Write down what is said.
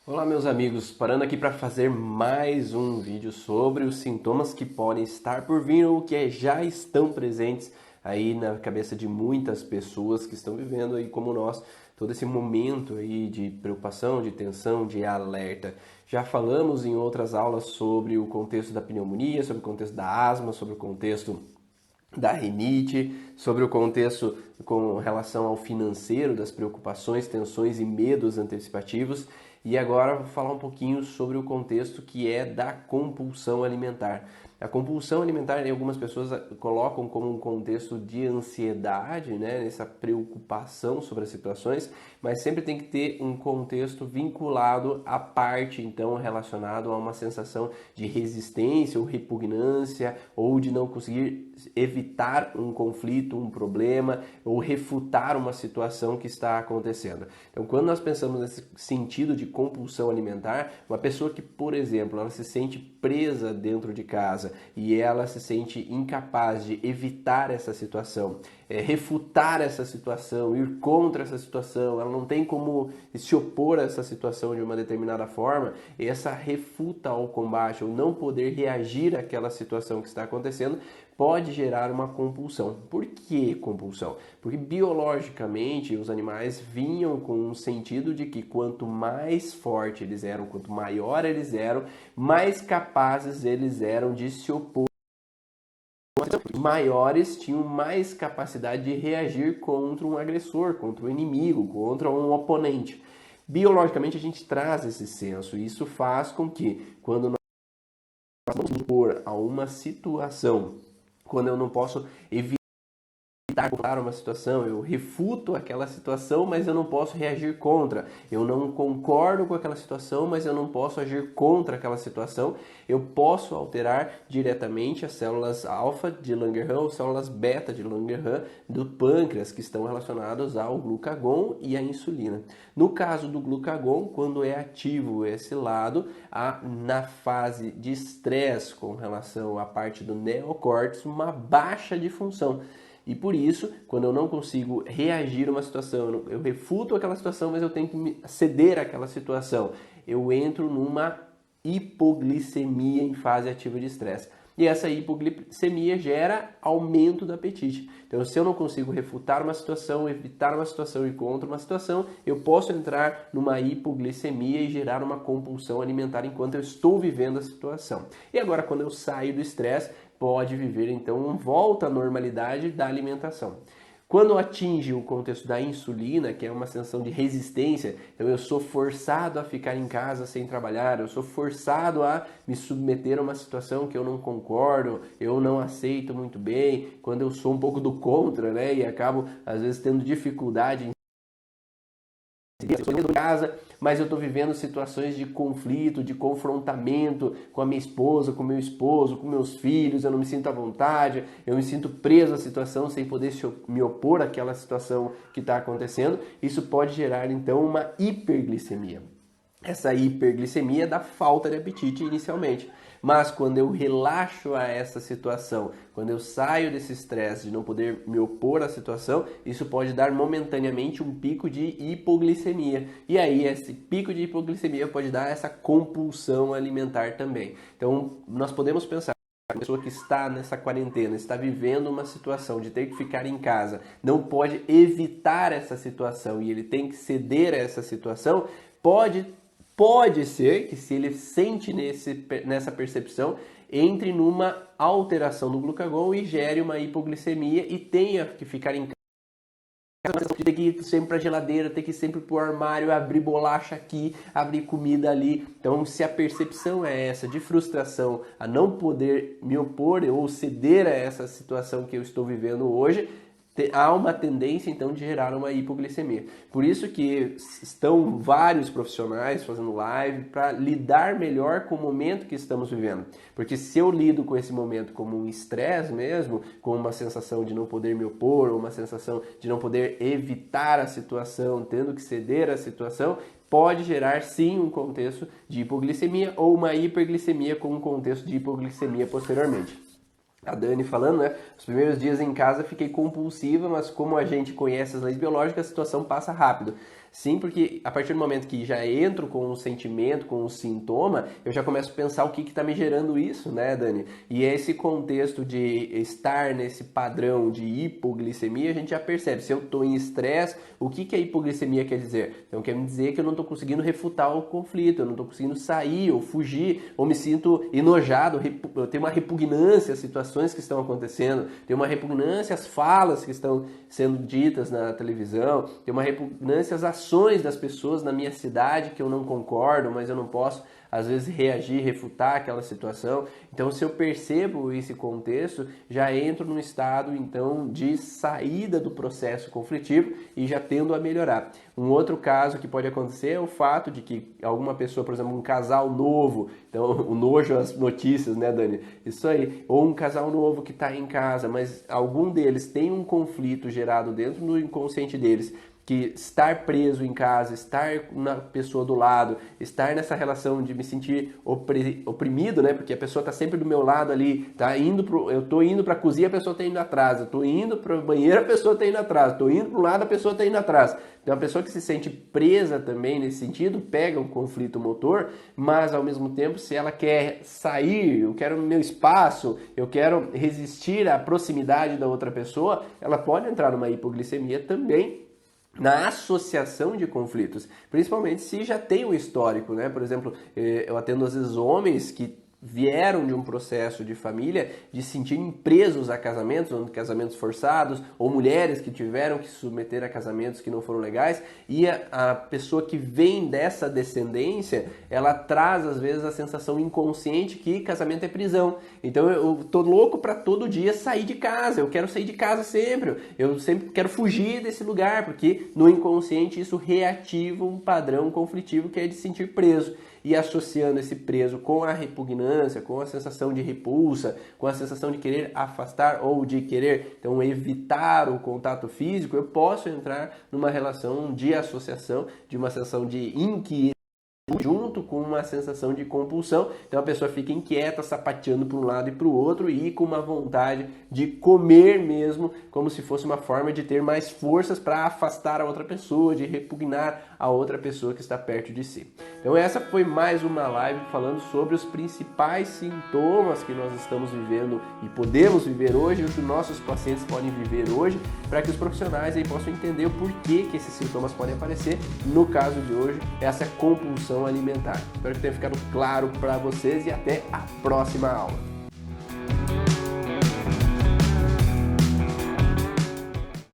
Olá meus amigos, parando aqui para fazer mais um vídeo sobre os sintomas que podem estar por vir ou que já estão presentes aí na cabeça de muitas pessoas que estão vivendo aí como nós, todo esse momento aí de preocupação, de tensão, de alerta. Já falamos em outras aulas sobre o contexto da pneumonia, sobre o contexto da asma, sobre o contexto da rinite, sobre o contexto com relação ao financeiro, das preocupações, tensões e medos antecipativos. E agora vou falar um pouquinho sobre o contexto que é da compulsão alimentar. A compulsão alimentar, algumas pessoas colocam como um contexto de ansiedade, né, essa preocupação sobre as situações, mas sempre tem que ter um contexto vinculado à parte, então, relacionado a uma sensação de resistência ou repugnância, ou de não conseguir evitar um conflito, um problema, ou refutar uma situação que está acontecendo. Então, quando nós pensamos nesse sentido de compulsão alimentar, uma pessoa que, por exemplo, ela se sente presa dentro de casa e ela se sente incapaz de evitar essa situação, refutar essa situação, ir contra essa situação, ela não tem como se opor a essa situação de uma determinada forma, essa refuta ao combate ou não poder reagir àquela situação que está acontecendo pode gerar uma compulsão. Por que compulsão? Porque biologicamente os animais vinham com um sentido de que quanto mais forte eles eram, quanto maior eles eram, mais capazes eles eram de se opor. Maiores tinham mais capacidade de reagir contra um agressor, contra um inimigo, contra um oponente. Biologicamente a gente traz esse senso e isso faz com que quando nós vamos impor a uma situação, quando eu não posso evitar contra uma situação, eu refuto aquela situação, mas eu não posso reagir contra. Eu não concordo com aquela situação, mas eu não posso agir contra aquela situação. Eu posso alterar diretamente as células alfa de Langerhans ou células beta de Langerhans do pâncreas, que estão relacionadas ao glucagon e à insulina. No caso do glucagon, quando é ativo esse lado, na fase de estresse com relação à parte do neocórtex, uma baixa de função. E por isso, quando eu não consigo reagir a uma situação, eu refuto aquela situação, mas eu tenho que ceder àquela situação, eu entro numa hipoglicemia em fase ativa de estresse. E essa hipoglicemia gera aumento do apetite. Então, se eu não consigo refutar uma situação, evitar uma situação e contra uma situação, eu posso entrar numa hipoglicemia e gerar uma compulsão alimentar enquanto eu estou vivendo a situação. E agora, quando eu saio do estresse, pode viver então volta à normalidade da alimentação. Quando atinge o contexto da insulina, que é uma sensação de resistência, então eu sou forçado a ficar em casa sem trabalhar, eu sou forçado a me submeter a uma situação que eu não concordo, eu não aceito muito bem, quando eu sou um pouco do contra, né, e acabo às vezes tendo dificuldade em eu estou dentro de casa, mas eu estou vivendo situações de conflito, de confrontamento com a minha esposa, com o meu esposo, com meus filhos, eu não me sinto à vontade, eu me sinto preso à situação sem poder me opor àquela situação que está acontecendo. Isso pode gerar então uma hiperglicemia. Essa hiperglicemia é da falta de apetite inicialmente. Mas quando eu relaxo a essa situação, quando eu saio desse estresse de não poder me opor à situação, isso pode dar momentaneamente um pico de hipoglicemia. E aí esse pico de hipoglicemia pode dar essa compulsão alimentar também. Então nós podemos pensar, a pessoa que está nessa quarentena, está vivendo uma situação de ter que ficar em casa, não pode evitar essa situação e ele tem que ceder a essa situação, pode ser que se ele sente nessa percepção, entre numa alteração do glucagon e gere uma hipoglicemia e tenha que ficar em casa, ter que ir sempre para a geladeira, ter que ir sempre para o armário, abrir bolacha aqui, abrir comida ali. Então, se a percepção é essa de frustração, a não poder me opor ou ceder a essa situação que eu estou vivendo hoje, há uma tendência então de gerar uma hipoglicemia. Por isso que estão vários profissionais fazendo live para lidar melhor com o momento que estamos vivendo. Porque se eu lido com esse momento como um estresse mesmo, com uma sensação de não poder me opor, ou uma sensação de não poder evitar a situação, tendo que ceder à situação, pode gerar sim um contexto de hipoglicemia ou uma hiperglicemia com um contexto de hipoglicemia posteriormente. A Dani falando, né? Os primeiros dias em casa fiquei compulsiva, mas como a gente conhece as leis biológicas, a situação passa rápido. Sim, porque a partir do momento que já entro com um sentimento, com um sintoma, eu já começo a pensar o que está me gerando isso, né, Dani? E esse contexto de estar nesse padrão de hipoglicemia, a gente já percebe. Se eu estou em estresse, o que a hipoglicemia quer dizer? Então quer dizer que eu não estou conseguindo refutar o conflito, eu não estou conseguindo sair ou fugir, ou me sinto enojado, eu tenho uma repugnância às situações que estão acontecendo, tenho uma repugnância às falas que estão sendo ditas na televisão, tenho uma repugnância às ações das pessoas na minha cidade que eu não concordo, mas eu não posso às vezes reagir, refutar aquela situação. Então, se eu percebo esse contexto, já entro num estado então de saída do processo conflitivo e já tendo a melhorar. Um outro caso que pode acontecer é o fato de que alguma pessoa, por exemplo, um casal novo, então o nojo às notícias, né, Dani? Isso aí. Ou um casal novo que está em casa, mas algum deles tem um conflito gerado dentro do inconsciente deles, que estar preso em casa, estar na pessoa do lado, estar nessa relação de me sentir oprimido, né? Porque a pessoa está sempre do meu lado ali, eu estou indo para a cozinha, a pessoa está indo atrás, eu estou indo para o banheiro, a pessoa está indo atrás, estou indo para um lado, a pessoa está indo atrás. Então, a pessoa que se sente presa também nesse sentido, pega um conflito motor, mas ao mesmo tempo, se ela quer sair, eu quero meu espaço, eu quero resistir à proximidade da outra pessoa, ela pode entrar numa hipoglicemia também, na associação de conflitos, principalmente se já tem um histórico, né? Por exemplo, eu atendo às vezes homens que vieram de um processo de família de se sentirem presos a casamentos, ou casamentos forçados, ou mulheres que tiveram que se submeter a casamentos que não foram legais, e a pessoa que vem dessa descendência, ela traz às vezes a sensação inconsciente que casamento é prisão. Então eu tô louco para todo dia sair de casa, eu quero sair de casa sempre, eu sempre quero fugir desse lugar, porque no inconsciente isso reativa um padrão conflitivo que é de se sentir preso. E associando esse preso com a repugnância, com a sensação de repulsa, com a sensação de querer afastar ou de querer então evitar o contato físico, eu posso entrar numa relação de associação, de uma sensação de inquietude junto com uma sensação de compulsão. Então a pessoa fica inquieta, sapateando para um lado e para o outro e com uma vontade de comer mesmo, como se fosse uma forma de ter mais forças para afastar a outra pessoa, de repugnar a outra pessoa que está perto de si. Então essa foi mais uma live falando sobre os principais sintomas que nós estamos vivendo e podemos viver hoje, e o que nossos pacientes podem viver hoje, para que os profissionais aí possam entender o porquê que esses sintomas podem aparecer. No caso de hoje, essa compulsão alimentar. Espero que tenha ficado claro para vocês e até a próxima aula.